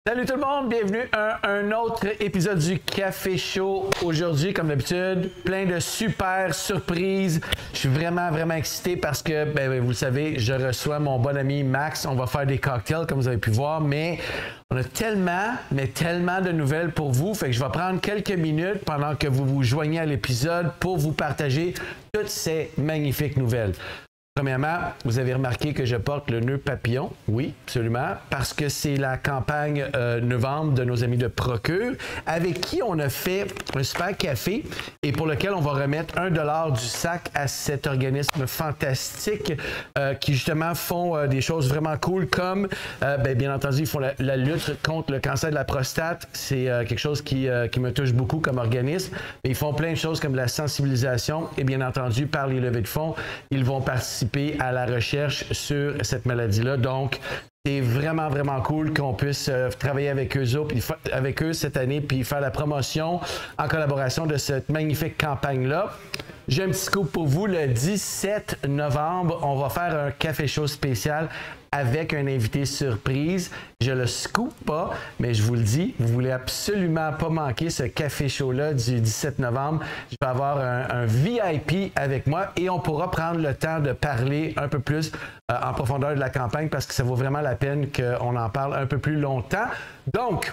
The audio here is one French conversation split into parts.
Salut tout le monde, bienvenue à un autre épisode du Café Show. Aujourd'hui, comme d'habitude, plein de super surprises. Je suis vraiment excité parce que, vous le savez, je reçois mon bon ami Max. On va faire des cocktails, comme vous avez pu voir, mais on a tellement de nouvelles pour vous. Fait que je vais prendre quelques minutes pendant que vous vous joignez à l'épisode pour vous partager toutes ces magnifiques nouvelles. Premièrement, vous avez remarqué que je porte le nœud papillon. Oui, absolument, parce que c'est la campagne novembre de nos amis de Procure, avec qui on a fait un super café et pour lequel on va remettre $1 du sac à cet organisme fantastique qui justement font des choses vraiment cool comme, bien entendu, ils font la lutte contre le cancer de la prostate. C'est quelque chose qui me touche beaucoup comme organisme. Mais ils font plein de choses comme la sensibilisation et bien entendu, par les levées de fonds, ils vont participer à la recherche sur cette maladie-là. Donc, c'est vraiment cool qu'on puisse travailler avec eux cette année puis faire la promotion en collaboration de cette magnifique campagne-là. J'ai un petit scoop pour vous. Le 17 novembre, on va faire un café show spécial avec un invité surprise. Je le scoop pas, mais je vous le dis, vous voulez absolument pas manquer ce café show-là du 17 novembre. Je vais avoir un VIP avec moi et on pourra prendre le temps de parler un peu plus en profondeur de la campagne parce que ça vaut vraiment la peine qu'on en parle un peu plus longtemps. Donc,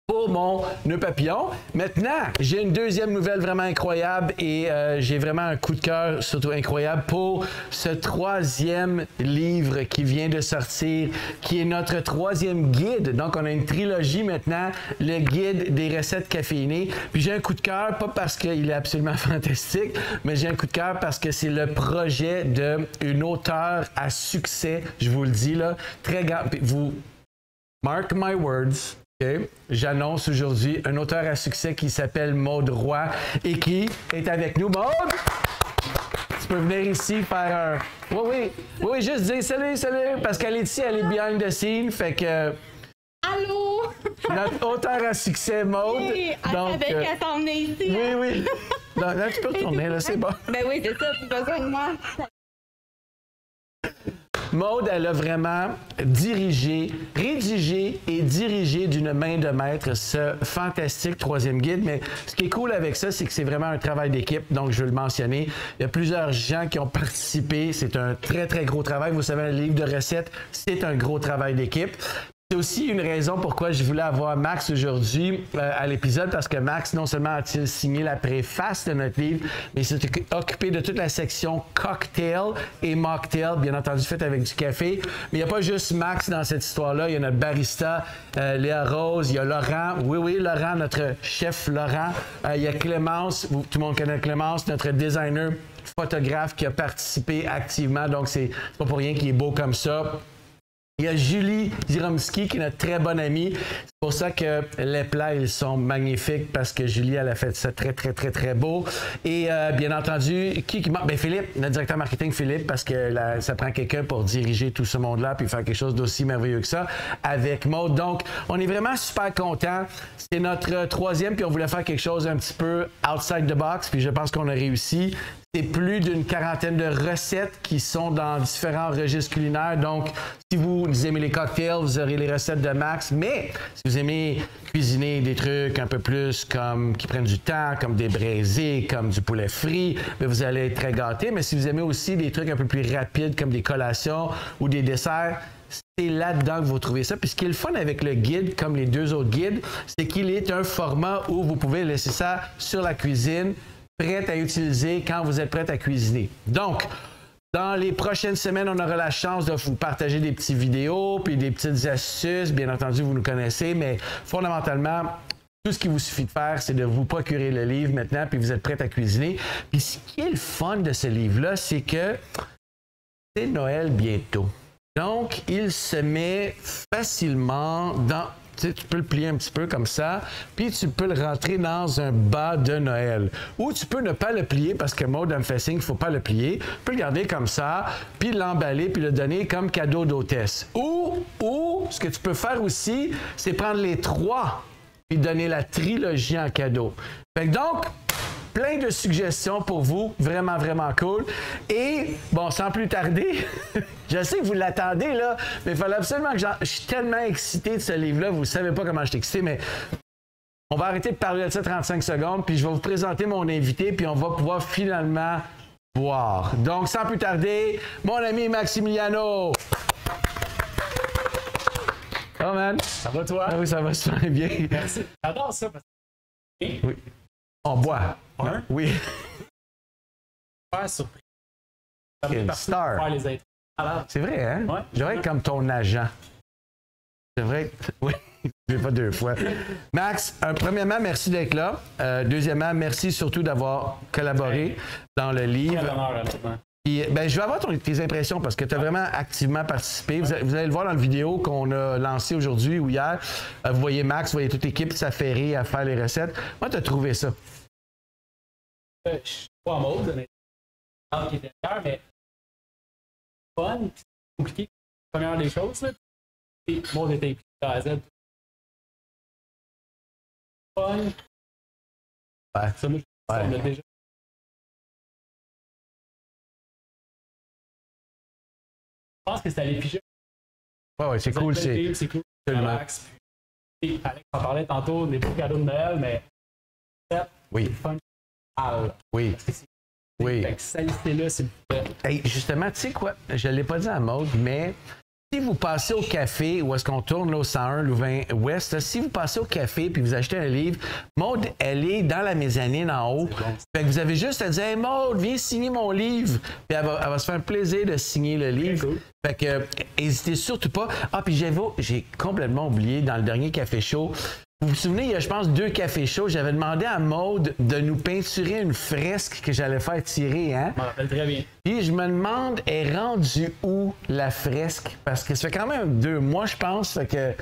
pour mon nœud papillon. Maintenant, j'ai une deuxième nouvelle vraiment incroyable et j'ai vraiment un coup de cœur surtout incroyable pour ce troisième livre qui vient de sortir, qui est notre troisième guide. Donc, on a une trilogie maintenant, le guide des recettes caféinées. Puis j'ai un coup de cœur, pas parce qu'il est absolument fantastique, mais j'ai un coup de cœur parce que c'est le projet d'une auteure à succès, je vous le dis là, très grand. Vous, mark my words. Okay. J'annonce aujourd'hui un auteur à succès qui s'appelle Maude Roy et qui est avec nous. Maude, tu peux venir ici faire un... Oui, juste dire salut, parce qu'elle est ici, elle est behind the scene, fait que... Allô? Notre auteur à succès, Maude. Oui, avec elle t'emmener ici. Oui. Là, tu peux retourner, là, c'est bon. Ben oui, c'est ça, plus besoin de moi. Maude, elle a vraiment rédigé et dirigé d'une main de maître ce fantastique troisième guide. Mais ce qui est cool avec ça, c'est que c'est vraiment un travail d'équipe. Donc, je veux le mentionner. Il y a plusieurs gens qui ont participé. C'est un très gros travail. Vous savez, un livre de recettes, c'est un gros travail d'équipe. C'est aussi une raison pourquoi je voulais avoir Max aujourd'hui à l'épisode, parce que Max, non seulement a-t-il signé la préface de notre livre, mais il s'est occupé de toute la section cocktail et mocktail, bien entendu fait avec du café. Mais il n'y a pas juste Max dans cette histoire-là, il y a notre barista Léa Rose, il y a Laurent, oui, Laurent, notre chef Laurent, il y a Clémence, tout le monde connaît Clémence, notre designer photographe qui a participé activement, donc c'est pas pour rien qu'il est beau comme ça. Il y a Julie Ziromski qui est notre très bonne amie. C'est pour ça que les plats, ils sont magnifiques parce que Julie, elle a fait ça très beau. Et bien entendu, qui manque? Ben Philippe, notre directeur marketing Philippe, parce que ça prend quelqu'un pour diriger tout ce monde-là puis faire quelque chose d'aussi merveilleux que ça avec Maude. Donc, on est vraiment super contents. C'est notre troisième, puis on voulait faire quelque chose un petit peu outside the box, puis je pense qu'on a réussi. C'est plus d'une quarantaine de recettes qui sont dans différents registres culinaires. Donc, si vous aimez les cocktails, vous aurez les recettes de Max. Mais si vous aimez cuisiner des trucs un peu plus comme qui prennent du temps, comme des braisés, comme du poulet frit, bien, vous allez être très gâtés. Mais si vous aimez aussi des trucs un peu plus rapides comme des collations ou des desserts, c'est là-dedans que vous trouvez ça. Puis ce qui est le fun avec le guide, comme les deux autres guides, c'est qu'il est un format où vous pouvez laisser ça sur la cuisine, prête à utiliser quand vous êtes prête à cuisiner. Donc, dans les prochaines semaines, on aura la chance de vous partager des petites vidéos puis des petites astuces. Bien entendu, vous nous connaissez, mais fondamentalement, tout ce qu'il vous suffit de faire, c'est de vous procurer le livre maintenant, puis vous êtes prête à cuisiner. Puis ce qui est le fun de ce livre-là, c'est que c'est Noël bientôt. Donc, il se met facilement dans... Tu sais, tu peux le plier un petit peu comme ça, puis tu peux le rentrer dans un bas de Noël. Ou tu peux ne pas le plier parce que Maude me fait signe qu'il ne faut pas le plier. Tu peux le garder comme ça, puis l'emballer, puis le donner comme cadeau d'hôtesse. Ou, ce que tu peux faire aussi, c'est prendre les trois, puis donner la trilogie en cadeau. Fait que donc, plein de suggestions pour vous. Vraiment, vraiment cool. Et, bon, sans plus tarder, je sais que vous l'attendez, là, mais il fallait absolument que je suis tellement excité de ce livre-là. Vous ne savez pas comment je suis excité, mais on va arrêter de parler de ça 35 secondes, puis je vais vous présenter mon invité, puis on va pouvoir finalement voir. Donc, sans plus tarder, mon ami Maximiliano. Oh man. Ça va toi? Ah oui, ça va super bien. Merci. J'adore ça parce que... Oui. On boit. Un? Non? Oui. Super surpris. Une star. Faire les intros. Alors, C'est vrai, hein? Ouais. Je devrais être comme ton agent. C'est vrai? Oui. Je ne pas deux fois. Max, premièrement, merci d'être là. Deuxièmement, merci surtout d'avoir collaboré dans le livre. quel honneur, honnêtement. Puis, ben, je vais avoir tes impressions parce que tu as vraiment activement participé. Vous allez le voir dans la vidéo qu'on a lancée aujourd'hui ou hier. Vous voyez Max, vous voyez toute l'équipe s'affairer à faire les recettes. Moi, tu as trouvé ça? Je suis pas en mode, honnêtement, qui était derrière, mais fun, c'est compliqué. Première des choses, là, et le monde était impliqué à Z. Fun. Ouais. Ça, moi, on a déjà. Je pense que c'est allé piger. Ouais, c'est cool. C'est cool. Absolument. Relax. Et Alex en parlait tantôt des beaux cadeaux de Noël, mais Oui. c'est fun. Oui. Oui. Fait que salissez-le, s'il vous plaît. Hey, justement, tu sais quoi? Je ne l'ai pas dit à Maud, mais si vous passez au café, où est-ce qu'on tourne là, au 101 Louvain-Ouest, si vous passez au café puis vous achetez un livre, Maud, elle est dans la mezzanine en haut. Bon. Fait que vous avez juste à dire hey, Maud, viens signer mon livre. Puis elle va se faire un plaisir de signer le livre. Cool. Fait que n'hésitez surtout pas. Ah, puis j'ai complètement oublié dans le dernier café chaud. Vous vous souvenez, il y a, je pense, 2 cafés chauds. J'avais demandé à Maude de nous peinturer une fresque que j'allais faire tirer, hein? Je m'en rappelle très bien. Puis je me demande, est rendue où la fresque? Parce que ça fait quand même 2 mois, je pense. Fait que,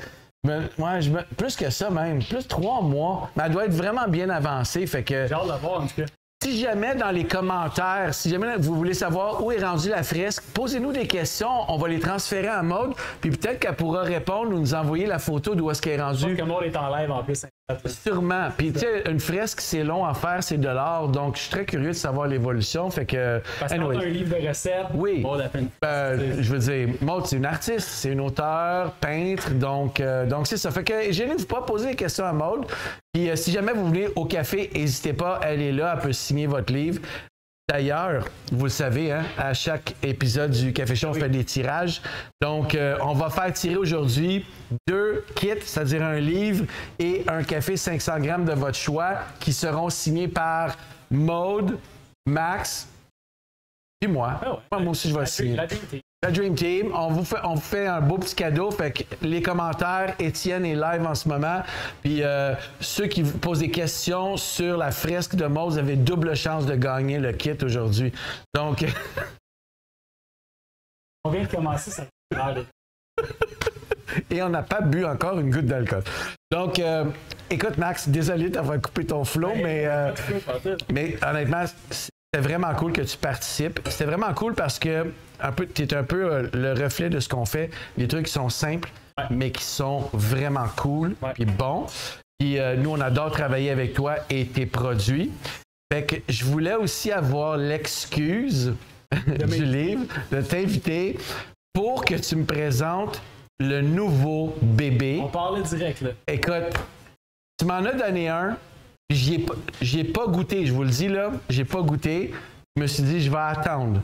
plus que ça même, plus 3 mois. Mais elle doit être vraiment bien avancée. Fait que, J'ai hâte de la voir, en tout cas. si jamais dans les commentaires, si jamais vous voulez savoir où est rendue la fresque, posez-nous des questions. On va les transférer à Maude. Puis peut-être qu'elle pourra répondre ou nous envoyer la photo d'où est-ce qu'elle est Je rendue. pense que moi, on est en live en plus. Sûrement. Puis, tu sais, une fresque, c'est long à faire, c'est de l'art. Donc, je suis très curieux de savoir l'évolution. Fait que. Parce qu'on a un livre de recettes. Oui. Bon, la peine. Je veux dire, Maud, c'est une artiste, c'est une auteure, peintre. Donc c'est ça. Fait que, gênez-vous pas, poser des questions à Maud. Puis, si jamais vous venez au café, n'hésitez pas, elle est là, elle peut signer votre livre. D'ailleurs, vous le savez, hein, à chaque épisode du Café Show, on fait des tirages. Donc, on va faire tirer aujourd'hui 2 kits, c'est-à-dire un livre et un café 500 grammes de votre choix qui seront signés par Maude, Max et moi. Ah ouais. Moi aussi, je vais signer. La vérité. La Dream Team, on vous fait un beau petit cadeau. Fait que les commentaires, Étienne est live en ce moment. Puis ceux qui vous posent des questions sur la fresque de Maude, vous avez double chance de gagner le kit aujourd'hui. Donc. On vient de commencer, ça fait l'air. Et on n'a pas bu encore une goutte d'alcool. Donc, écoute, Max, désolé d'avoir coupé ton flow, mais honnêtement, c'était vraiment cool que tu participes. C'était vraiment cool parce que tu es un peu le reflet de ce qu'on fait. Les trucs qui sont simples, mais qui sont vraiment cool et bons. Puis nous, on adore travailler avec toi et tes produits. Fait que je voulais aussi avoir l'excuse du livre de t'inviter pour que tu me présentes le nouveau bébé. On parlait direct, là. Écoute, tu m'en as donné un. J'y ai pas goûté, je vous le dis là, j'ai pas goûté. Je me suis dit, je vais attendre.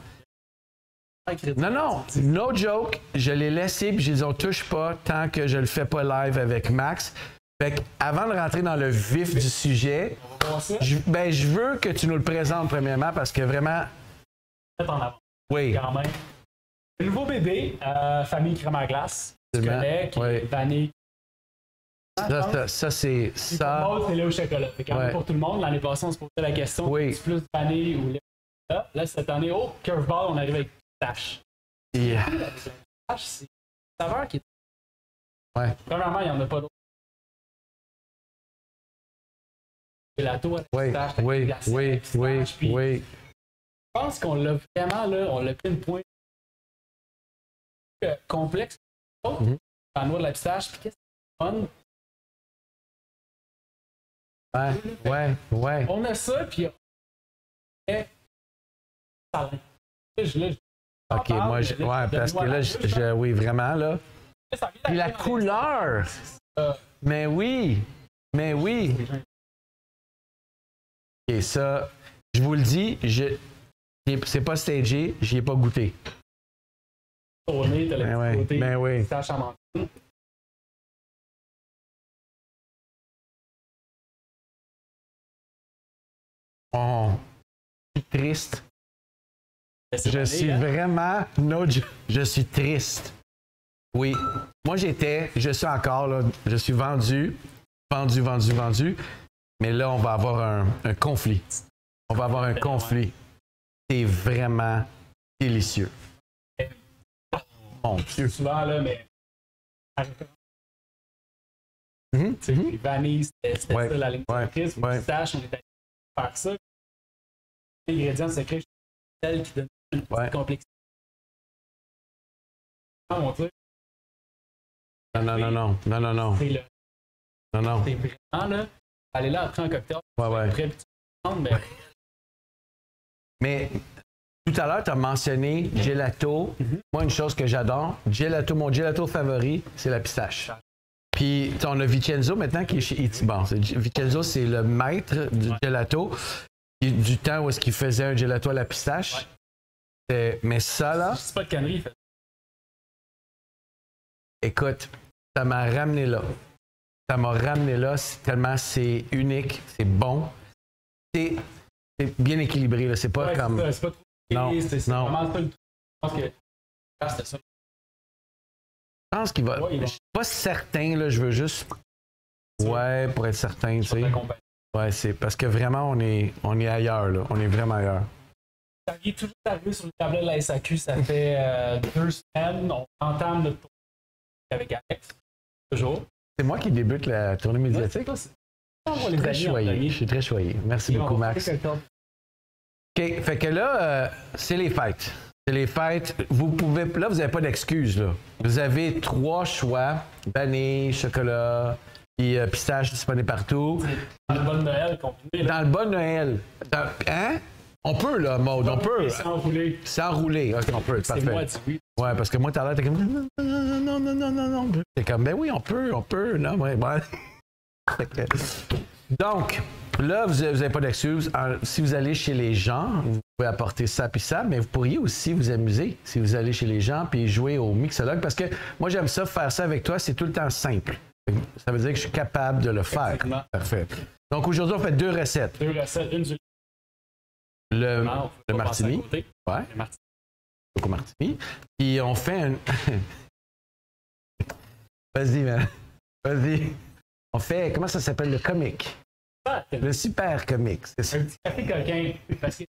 Non, no joke. Je l'ai laissé puis j'ai dit, on touche pas tant que je le fais pas live avec Max. Fait que, avant de rentrer dans le vif du sujet, On va voir ça. je veux que tu nous le présentes premièrement parce que vraiment. Peut-être en avant. Oui. Quand même. Le nouveau bébé, famille crème à glace. Tu connais, qui est vanille. Ça c'est ça. Pour Maud, c'est lait au chocolat. C'est quand même pour tout le monde. L'année passée, on se posait la question c'est plus de vanille ou lait au chocolat. Là, cette année, curveball, on arrive avec pistache. Yeah. La pistache, c'est une saveur qui est. Premièrement, il n'y en a pas d'autre. Gelato à la pistache, oui. Je pense qu'on l'a vraiment, là, on l'a pris une pointe complexe. La noix de la pistache, puis qu'est-ce que c'est fun? Ouais. On a ça, puis est salin. OK, moi, ouais, parce que là, oui, vraiment, là. Puis la couleur! Mais oui! Mais oui! Et ça, je vous le dis, c'est pas stagé, j'y ai pas goûté. Tourné, t'as le petit côté. Ben oui. Pistache à menthe. Oh, je suis triste. Je suis vraiment... je suis triste. Oui. Moi, je suis encore, là, je suis vendu. Mais là, on va avoir un conflit. On va avoir un conflit. C'est vraiment délicieux. Mon Dieu. Souvent, là, mais... Les vanilles, c'était ça, la ligne directrice. Les pistaches, on est allé faire ça. L'ingrédient secret, c'est celle qui donne une petite complexité. Non. C'est vraiment, là, aller là après un cocktail. Après, mais tout à l'heure, tu as mentionné gelato. Moi, une chose que j'adore, mon gelato favori, c'est la pistache. Puis, on a Vincenzo maintenant qui est chez Itiban. Vincenzo, c'est le maître du gelato. Du temps où est-ce qu'il faisait un gelato à la pistache. Mais ça, là... C'est pas de conneries, fait. Écoute, ça m'a ramené là. Tellement c'est unique, c'est bon. C'est bien équilibré, là. C'est pas comme... C'est pas trop... Non, c'est vraiment ça le truc. Je pense que... c'était ça. Je pense qu'il va... Je suis pas certain, là. Je veux juste... Ouais, pour être certain, tu sais. Ouais, c'est parce que vraiment, on est ailleurs, là. On est vraiment ailleurs. Ça vient toujours arrivé sur le tableau de la SAQ. Ça fait 2 semaines. On entame notre tournée avec Alex. Toujours. C'est moi qui débute la tournée médiatique. Je suis très choyé. Merci beaucoup, Max. OK, fait que là, c'est les fêtes. Vous pouvez... Là, vous n'avez pas d'excuses, là. Vous avez 3 choix. Vanille, chocolat... Puis pistache disponible partout. Dans le bon Noël combiné. Dans le bon Noël. Hein? On peut, là, Maud, on peut. Sans rouler. Sans rouler. OK, on peut, parfait. C'est moi, dis oui. Ouais, parce que moi, tout à l'heure, t'es comme... Non. T'es comme, ben oui, on peut. Non, ouais. Donc, là, vous n'avez pas d'excuses. Si vous allez chez les gens, vous pouvez apporter ça puis ça, mais vous pourriez aussi vous amuser si vous allez chez les gens puis jouer au mixologue, parce que moi, j'aime ça, faire ça avec toi, c'est tout le temps simple. Ça veut dire que je suis capable de le faire. Exactement. Parfait. Donc, aujourd'hui, on fait 2 recettes. 2 recettes, une du... Le martini. Ouais. Le martini. Coco martini. Puis, on fait un... Vas-y, man. Vas-y. On fait... Comment ça s'appelle? Le comique. Le super comique. C'est ça. Un petit café coquin. Parce que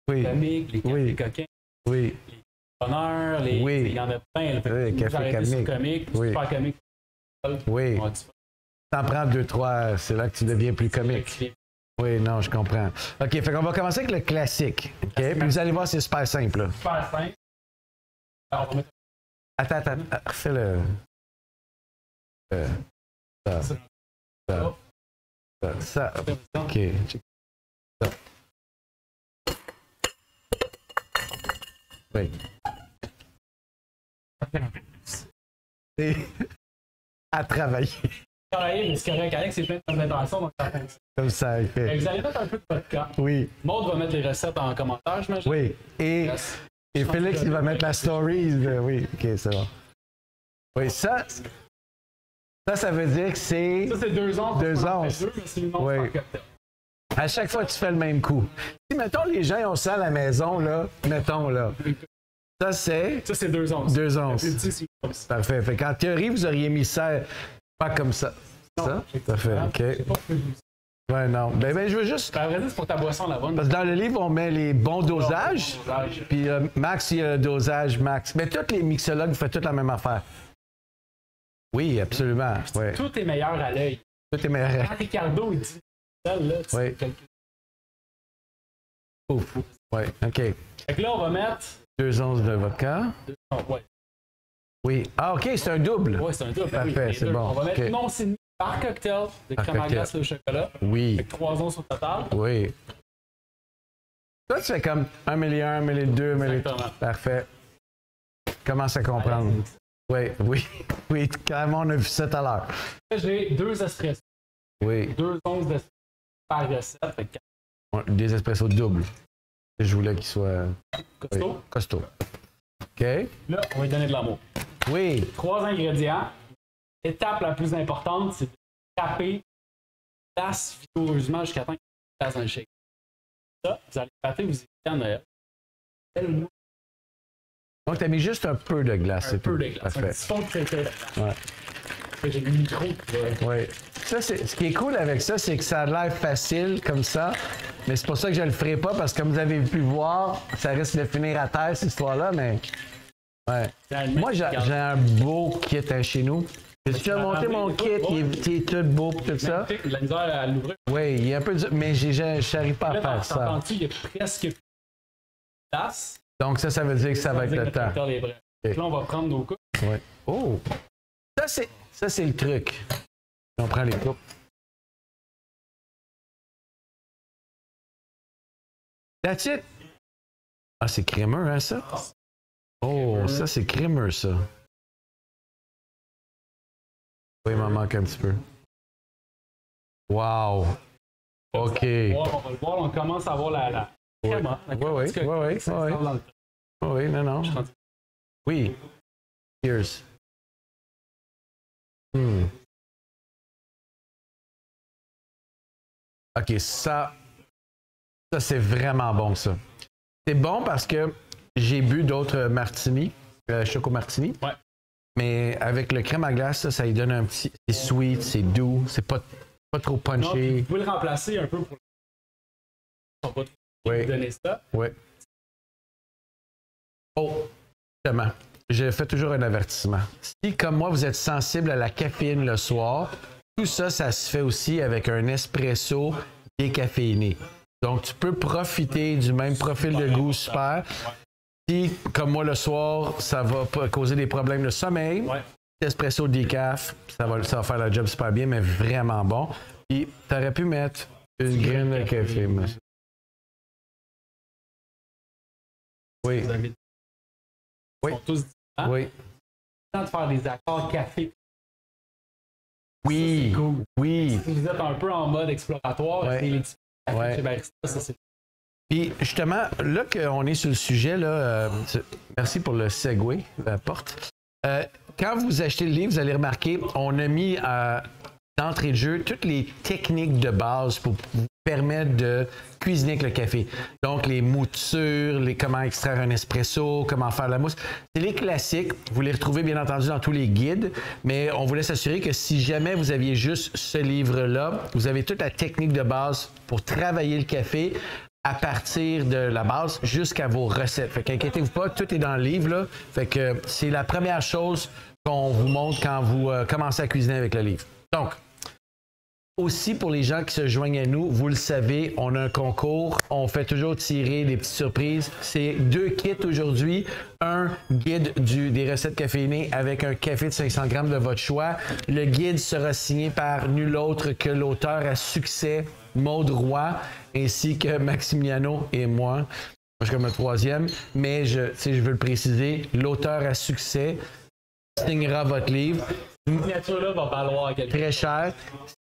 oui. Les comiques, les cafés coquins. Oui. Les bonheurs, les... Oui. Il y en a plein. Oui, café comique. Oui. Super comique. Oui. T'en prends 2-3, c'est là que tu deviens plus comique. Oui, non, je comprends. OK, fait qu'on va commencer avec le classique. OK? Puis vous allez voir, c'est super simple. Là. Super simple. Alors, on va mettre... Attends, refais le... Ça. OK. Ça. Oui. À travailler. Travailler, mais c'est correct. Alex, c'est plein de intentions, donc ça fonctionne. Comme ça, il fait. Vous allez mettre un peu de podcast. Oui. Maud va mettre les recettes en commentaire, j'imagine. Oui. Et Félix, il va mettre la story. Oui, OK, c'est bon. Oui, ça veut dire que c'est... Ça, c'est 2 onces. 2 onces. Mais c'est une once par cocktail. À chaque fois, tu fais le même coup. Si, mettons, les gens ont ça à la maison, là, mettons, là. Ça, c'est 2 onces. 2 onces. Parfait. Fait qu'en théorie, vous auriez mis ça pas comme ça. Non, ça? Parfait, OK. Ouais, non. Ben, je veux juste... À vrai dire, c'est pour ta boisson, la bonne. Parce que dans le livre, on met les bons dosages. Puis Max, il y a le dosage Max. Mais tous les mixologues font toute la même affaire. Oui, absolument. Ouais. Tout est meilleur à l'œil. Tout est meilleur. Quand Ricardo, il dit là, tu oui. Ouf. Oui, OK. Fait que là, on va mettre... 2 onces de vodka. Ouais. Oui. Ah, OK, c'est un double. Oui, c'est un double. Parfait, oui, c'est bon. On va mettre une once et demie par cocktail de crème à glace au chocolat. Oui. Avec 3 onces au total. Oui. Toi, tu fais comme 1 million, 1 million 2, 1 million. Exactement. Parfait. Commence à comprendre. Oui, oui, oui, carrément, on a vu ça tout à l'heure. J'ai 2 espressos. Oui. 2 onces d'espresso par recette. Fait que Des espressos doubles. Je voulais qu'ils soient costaud. oui, costauds. OK. Là, on va lui donner de l'amour. Oui. 3 ingrédients. L'étape la plus importante, c'est de taper place vigoureusement jusqu'à temps qu'il passe dans le shake. Ça, vous allez pâter, vous évitez en Noël. Donc, tu as mis juste un peu de glace. Un c'est peu tout. de glace. Un Parfait. petit fond de craquet. Ouais. J'ai le micro. Oui. Ça, ce qui est cool avec ça, c'est que ça a l'air facile comme ça, mais c'est pour ça que je le ferai pas, parce que comme vous avez pu voir, ça risque de finir à terre, cette histoire-là, mais... Ouais. Moi, j'ai un beau kit hein, chez nous. J'ai déjà monté mon kit, il est tout beau et tout ça. La misère à l'ouvrir. Oui, il est un peu dur, mais je n'arrive pas à faire ça. T'entends-tu, il y a presque plus de place. Donc ça veut dire que ça va être le temps. Là, on va prendre nos coupes. Oui. Oh! Ça, c'est le truc. On prend les coupes. That's it! Ah, c'est crémeux, hein, ça? Oh, ça, c'est crémeux, ça. Oui, il m'en manque un petit peu. Wow! OK. On va le voir, on commence à voir la crème. Oui. Oui, non. Oui. Cheers. OK, ça c'est vraiment bon, ça. C'est bon parce que j'ai bu d'autres martinis, choco martini. Ouais. Mais avec le crème à glace, ça lui donne un petit... C'est sweet, c'est doux, c'est pas trop punché. Non, vous pouvez le remplacer un peu pour... On va vous donner ça. Oui. Oh, justement, je fais toujours un avertissement. Si, comme moi, vous êtes sensible à la caféine le soir, tout ça, ça se fait aussi avec un espresso décaféiné. Donc, tu peux profiter du même profil de goût super. Si, comme moi, le soir, ça va causer des problèmes de sommeil, espresso décaf, ça va faire le job super bien, mais vraiment bon. Puis, tu aurais pu mettre une graine de café, monsieur. Oui. Ils sont tous différents. Oui. C'est temps de faire des accords café. Oui. Ça, cool. Oui. Si vous êtes un peu en mode exploratoire, et les cafés chez Barista, ça c'est. Puis justement, là qu'on est sur le sujet, là, merci pour le segue, la porte. Quand vous achetez le livre, vous allez remarquer, on a mis d'entrée de jeu toutes les techniques de base pour vous permettre de cuisiner avec le café. Donc, les moutures, comment extraire un espresso, comment faire la mousse. C'est les classiques. Vous les retrouvez bien entendu dans tous les guides, mais on voulait s'assurer que si jamais vous aviez juste ce livre-là, vous avez toute la technique de base pour travailler le café à partir de la base jusqu'à vos recettes. Fait qu'inquiétez-vous pas, tout est dans le livre, là. Fait que c'est la première chose qu'on vous montre quand vous commencez à cuisiner avec le livre. Donc, aussi, pour les gens qui se joignent à nous, vous le savez, on a un concours. On fait toujours tirer des petites surprises. C'est 2 kits aujourd'hui. Un guide des recettes caféinées avec un café de 500 grammes de votre choix. Le guide sera signé par nul autre que l'auteur à succès, Maude Roy, ainsi que Maximiano et moi. Je suis comme le 3e, mais je veux le préciser, l'auteur à succès signera votre livre. Cette signature-là va valoir quelque chose. Très cher.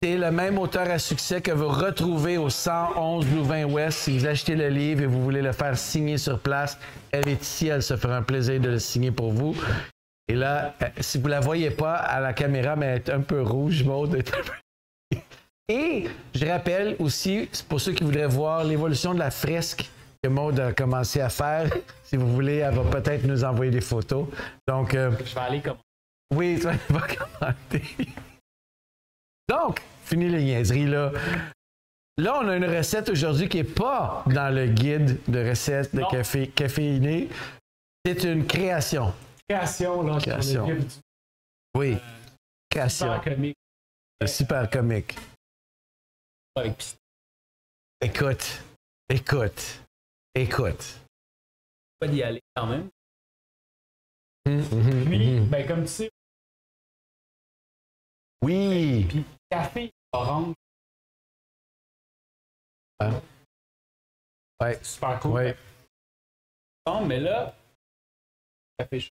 C'est le même auteur à succès que vous retrouvez au 111 Louvain-Ouest. Si vous achetez le livre et vous voulez le faire signer sur place, elle est ici, elle se fera un plaisir de le signer pour vous. Et là, si vous la voyez pas à la caméra, mais elle est un peu rouge, Maude. Et je rappelle aussi, pour ceux qui voudraient voir l'évolution de la fresque que Maude a commencé à faire, si vous voulez, elle va peut-être nous envoyer des photos. Donc, je vais aller comme. Oui, tu vas commenter. Donc, fini les niaiseries, là. Là, on a une recette aujourd'hui qui n'est pas dans le guide de recettes de café caféiné. C'est une création. Création, là. Création. Oui, création. Super comique. Super comique. Écoute. Pas d'y aller quand même. Puis, ben, comme tu sais. Oui. Puis, café orange. Ouais. C'est super cool. Ouais. Mais là, ça fait chaud.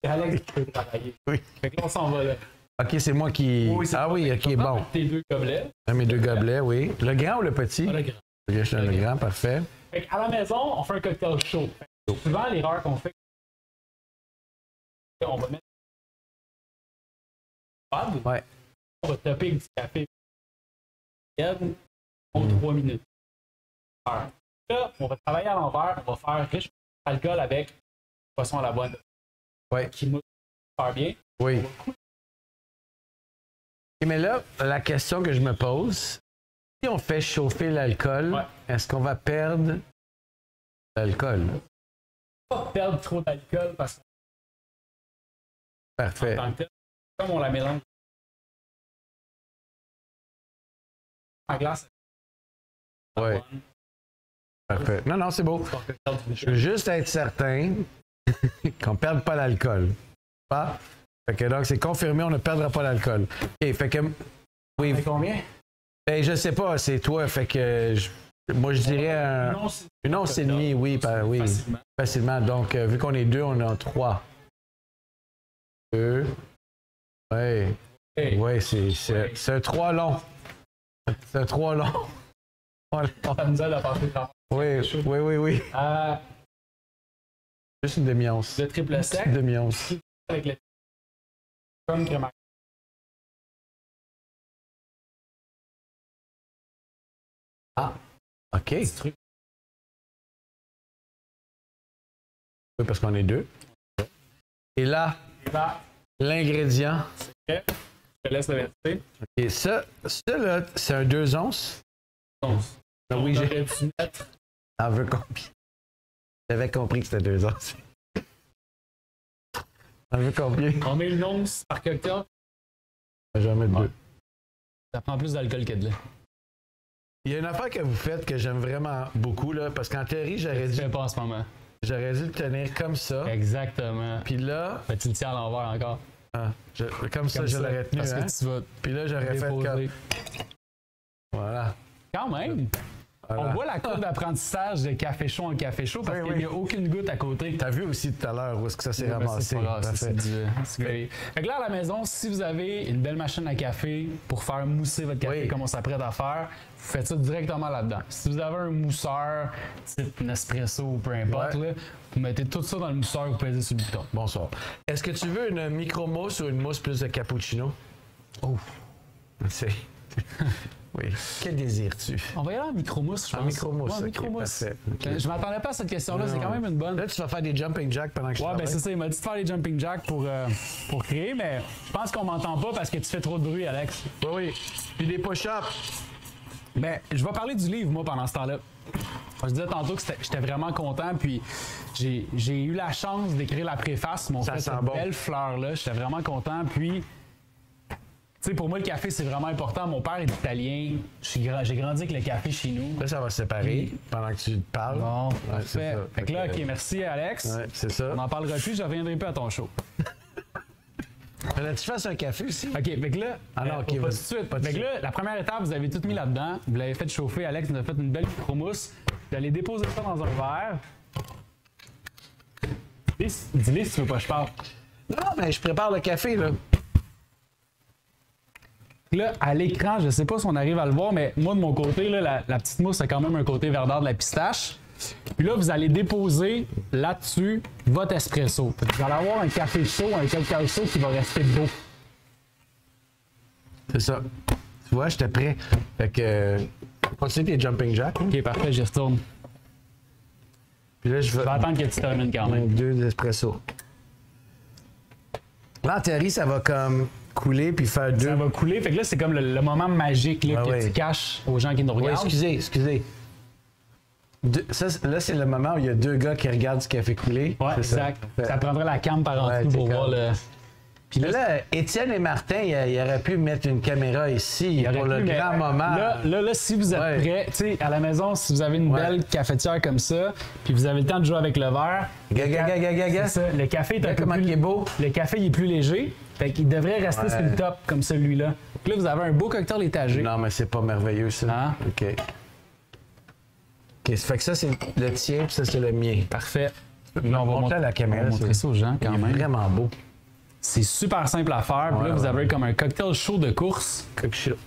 C'est Alex qui peut travailler. Oui. Fait que là, on s'en va là. OK, c'est moi qui. c'est ah toi. oui, Fait que OK, tu vas bon. prendre tes 2 gobelets. Mes 2 gobelets, oui. Le grand ou le petit? Pas le grand. OK, je donne le grand, parfait. Fait qu'à la maison, on fait un cocktail chaud. Souvent, l'erreur qu'on fait, on va mettre Ouais. on va taper du café en 3 minutes. Là, on va travailler à l'envers, on va faire riche alcool avec poisson à la bonne. Ouais. Qui mousse super bien. Oui. OK, mais là, la question que je me pose, si on fait chauffer l'alcool, Ouais. est-ce qu'on va perdre l'alcool? Pas perdre trop d'alcool parce que Parfait. en tant que tel, comme on la mélange en glace, Ouais. Parfait. Non, non, c'est beau. Je veux juste être certain qu'on ne perde pas l'alcool. Pas? Fait que donc, c'est confirmé, on ne perdra pas l'alcool. OK, fait que. Oui. C'est combien? Ben, je sais pas, c'est toi. Fait que. Moi, je dirais une once et demie, oui. Oui. Facilement. Facilement. Donc, vu qu'on est 2, on est en 3. 2. Oui. Hey. Oui, c'est un 3 long. C'est un 3 long. Ça nous aide à passer le temps. Oui. Juste une demi-once. Le triple sec Une demi-once. avec le comme crémaire. Ah, OK. Petit truc. Oui, parce qu'on est 2. Et là, Là, l'ingrédient. je te laisse le verser. Et ça là, c'est un 2 onces. Donc, Oui, on j'ai. aurait dû mettre T'en veux combien? J'avais compris que c'était 2 onces. T'en veux combien? on met une once par cocktail. Je vais en mettre 2. Ça prend plus d'alcool que de lait. Il y a une affaire que vous faites que j'aime vraiment beaucoup, là, parce qu'en théorie, j'aurais Je dû fais pas en ce moment. le tenir comme ça. Exactement. Puis là, Fait tu le tiens à l'envers encore. comme ça, je l'aurais tenu. Parce Hein? que tu vas Puis là, j'aurais fait déposer. comme. Voilà. Quand même! Voilà. On voit la courbe d'apprentissage de café chaud en café chaud parce Oui, qu'il n'y a aucune goutte à côté. T'as vu aussi tout à l'heure où est-ce que ça s'est Ben, ramassé. c'est pas grave, ça, Parfait. c'est great. Fait que là, à la maison, si vous avez une belle machine à café pour faire mousser votre café Oui. comme on s'apprête à faire, vous faites ça directement là-dedans. Si vous avez un mousseur, type Nespresso ou peu importe, Ouais. là, vous mettez tout ça dans le mousseur et vous pesez sur le bouton. Bonsoir. Est-ce que tu veux une micro-mousse ou une mousse plus de cappuccino? Oh. C'est. Oui. Quel désires-tu? On va y aller en micro-mousse, je pense. En micro-mousse, Ouais, ok, mousse. parfait. Ok. Je m'attendais pas à cette question-là, c'est Non, quand même une bonne. Là, tu vas faire des jumping jacks pendant que je Ouais, travaille. ben c'est ça, il m'a dit de faire les jumping jacks pour créer, mais je pense qu'on m'entend pas parce que tu fais trop de bruit, Alex. Oui. Puis des push-ups. Ben, je vais parler du livre, moi, pendant ce temps-là. Je disais tantôt que j'étais vraiment content, puis j'ai eu la chance d'écrire la préface, mon Ça fait sent cette bon. belle fleur-là. J'étais vraiment content, puis... Tu sais, pour moi, le café, c'est vraiment important. Mon père est italien. J'ai grandi avec le café chez nous. Là, ça va se séparer pendant que tu parles. Bon, Ouais, parfait. c'est ça. Fait que là, OK, merci, Alex. Ouais, c'est ça. On n'en parlera plus, je reviendrai plus à ton show. Fallait que tu fasses un café aussi? OK, fait que là, Ah non, ok, pas tout de vas-y. suite. Pas de Fait que suite. là, la première étape, vous avez tout mis là-dedans. Vous l'avez fait chauffer. Alex nous a fait une belle micro-mousse. Vous allez déposer ça dans un verre. Dis-les si tu veux pas que je parle. Non, mais je prépare le café, là. Là, à l'écran, je sais pas si on arrive à le voir, mais moi, de mon côté, là, la petite mousse a quand même un côté verdâtre de la pistache. Puis là, vous allez déposer là-dessus votre espresso. Fait que vous allez avoir un café chaud, un cacao chaud qui va rester beau. C'est ça. Tu vois, j'étais prêt. Fait que. Continue tes jumping jacks. Hein? OK, parfait, j'y retourne. Puis là, je Je vais attendre que tu termines quand même. 2 espresso. Là, en théorie, ça va comme couler puis faire 2. Ça va couler. Fait que là, c'est comme le moment magique là, Ah que ouais. tu caches aux gens qui nous Oui, regardent. excusez. Là, c'est le moment où il y a 2 gars qui regardent ce café couler. Ouais, C'est ça. exact. Ça prendrait la cam par en Ouais, dessous pour c'est voir comme- le. Puis Mais là, Étienne et Martin, ils auraient pu mettre une caméra ici il aurait pour le pu, mais grand moment. Là, si vous êtes Ouais. prêts, tu sais, à la maison, si vous avez une Ouais. belle cafetière comme ça, puis vous avez le temps de jouer avec le verre, Gaga. c'est ça, le café est un Regarde peu comment plus... il est beau. Le café il est plus léger, fait qu'il devrait rester Ouais. sur le top comme celui-là. Donc là, vous avez un beau cocktail étagé. Non, mais c'est pas merveilleux, ça. Hein? OK. OK, ça fait que ça, c'est le tien, puis ça, c'est le mien. Parfait. Là, on va Montre à la caméra. on va montrer ça aux gens quand Il est même. vraiment beau. C'est super simple à faire. Puis là, vous avez comme un cocktail chaud de course.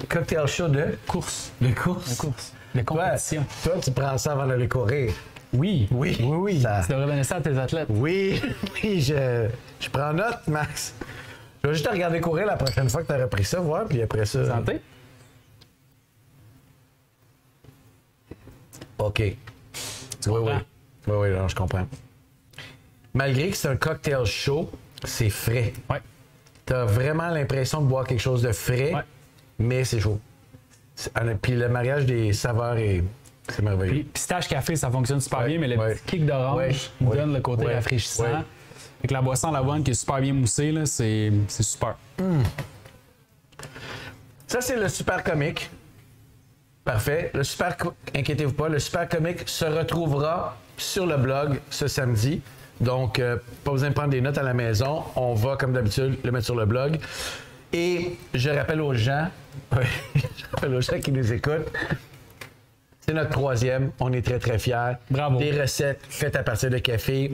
Cocktail chaud de Course. de course. De course. De compétition. Toi, tu prends ça avant d'aller courir. Oui. Oui. Oui, oui. Ça- Tu devrais donner ça à tes athlètes. Oui, oui, je prends note, Max. Je vais juste te regarder courir la prochaine fois que tu auras pris ça, voir, puis après ça. Santé. OK. Oui, comprends? oui, non, je comprends. Malgré que c'est un cocktail chaud, c'est frais. Ouais. T'as vraiment l'impression de boire quelque chose de frais, Ouais. mais c'est chaud. Puis le mariage des saveurs, c'est merveilleux. Puis pistache café, ça fonctionne super Ouais, bien, mais le ouais. petit kick d'orange Ouais, il ouais, donne le côté ouais, rafraîchissant. ouais. Avec la boisson à l'avoine qui est super bien moussée, là, c'est super. Ça, c'est le super comique. Parfait. Le super, inquiétez-vous pas, le super comique se retrouvera sur le blog ce samedi. Donc, pas besoin de prendre des notes à la maison. On va, comme d'habitude, le mettre sur le blog. Et je rappelle aux gens, qui nous écoutent, c'est notre 3e. On est très, très fiers. Bravo. Des recettes faites à partir de café.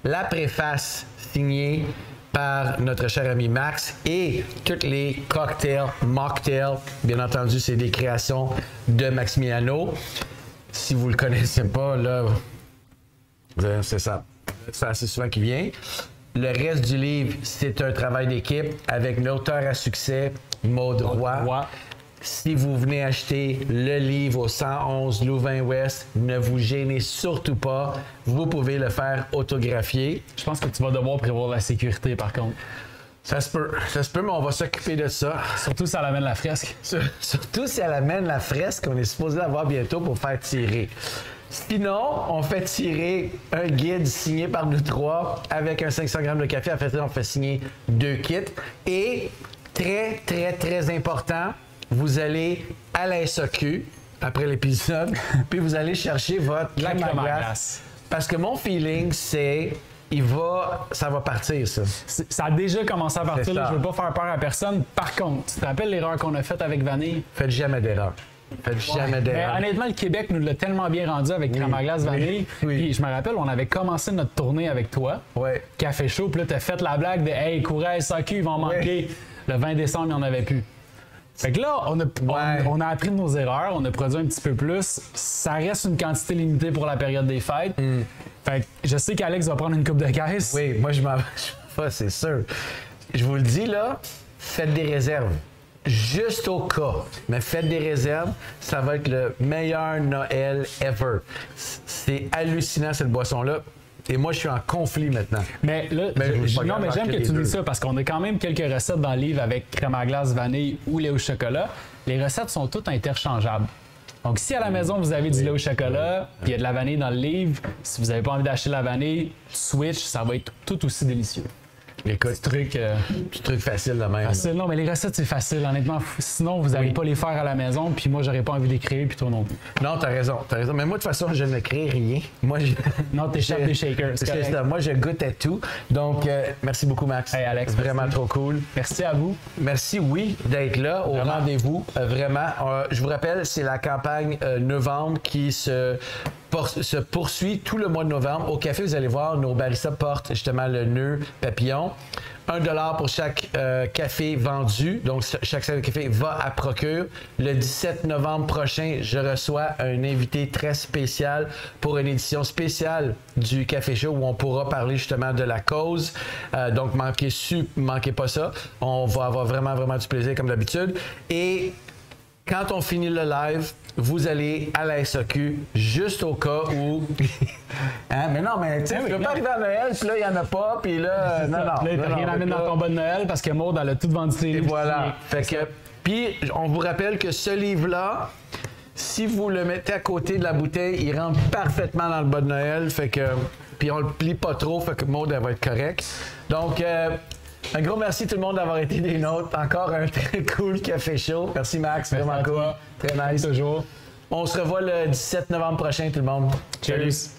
La préface signée par notre cher ami Max et tous les cocktails, mocktails. Bien entendu, c'est des créations de Maximiano. Si vous le connaissez pas, là, c'est ça. C'est assez souvent qu'il vient. Le reste du livre, c'est un travail d'équipe avec l'auteur à succès, Maud Roy. Roy. Si vous venez acheter le livre au 111 Louvain-Ouest, ne vous gênez surtout pas. Vous pouvez le faire autographier. Je pense que tu vas devoir prévoir la sécurité, par contre. Ça se peut, mais on va s'occuper de ça. Surtout si elle amène la fresque. Surtout si elle amène la fresque qu'on est supposé avoir bientôt pour faire tirer. Sinon, on fait tirer un guide signé par nous 3 avec un 500 grammes de café. En fait, on fait signer 2 kits. Et très, très, très important, vous allez à la SAQ après l'épisode, puis vous allez chercher votre La crème à crème à glace. glace. Parce que mon feeling, c'est ça va partir, ça. Ça a déjà commencé à partir, C'est là, ça. je veux pas faire peur à personne. Par contre, tu te rappelles l'erreur qu'on a faite avec Vanille? Faites jamais d'erreur. Faites jamais Mais d'erreur. honnêtement, le Québec nous l'a tellement bien rendu avec crème à glace oui, vanille. oui. Puis je me rappelle, on avait commencé notre tournée avec toi. Ouais. Café chaud, puis là, t'as fait la blague de Hey, courez à SAQ, ils vont manquer. Le 20 décembre, il n'y en avait plus. Fait que là, on a appris de nos erreurs, on a produit un petit peu plus. Ça reste une quantité limitée pour la période des fêtes. Fait que je sais qu'Alex va prendre une coupe de caisse. Oui, moi je m'en vais, c'est sûr. Je vous le dis là, faites des réserves. Juste au cas, mais faites des réserves, ça va être le meilleur Noël ever. C'est hallucinant cette boisson-là. Et moi, je suis en conflit maintenant. Mais là, Mais je- non, mais j'aime que les tu deux. dises ça parce qu'on a quand même quelques recettes dans le livre avec crème à glace, vanille ou lait au chocolat. Les recettes sont toutes interchangeables. Donc, si à la maison, vous avez du lait au chocolat, puis il y a de la vanille dans le livre, si vous n'avez pas envie d'acheter la vanille, switch, ça va être tout aussi délicieux. Écoute, petit truc facile de même. Facile, non, mais les recettes, c'est facile, honnêtement. Sinon, vous n'allez pas les faire à la maison, puis moi, j'aurais pas envie de les créer, puis toi non plus. Non, t'as raison. Mais moi, de toute façon, je ne crée rien. Moi, Non, t'es chef des shakers, c'est C'est correct. ça. Moi, je goûte à tout. Donc, merci beaucoup, Max. Hey, Alex, Vraiment merci. trop cool. Merci à vous. Merci, oui, d'être là au Vraiment. rendez-vous. Vraiment. Je vous rappelle, c'est la campagne novembre qui se poursuit tout le mois de novembre. Au café, vous allez voir, nos baristas portent justement le nœud papillon. 1$ pour chaque café vendu. Donc, chaque sac de café va à procure. Le 17 novembre prochain, je reçois un invité très spécial pour une édition spéciale du Café Show où on pourra parler justement de la cause. Donc, manquez pas ça. On va avoir vraiment, vraiment du plaisir comme d'habitude. Et quand on finit le live, vous allez à la SAQ juste au cas où. Hein? Mais non, mais tu sais, tu peux pas arriver à Noël, puis là, il n'y en a pas, puis là, non. Là, t'as rien à mettre dans ton bon Noël parce que Maud, elle a tout vendu ses Et livres. voilà. Fait que, puis, on vous rappelle que ce livre-là, si vous le mettez à côté de la bouteille, il rentre parfaitement dans le bas de Noël. Fait que, puis on le plie pas trop, fait que Maud, elle va être correcte. Donc, un gros merci tout le monde d'avoir été des nôtres. Encore un très cool café chaud. Merci Max, Merci vraiment à cool. toi. Très nice. Toujours. On se revoit le 17 novembre prochain tout le monde. Cheers.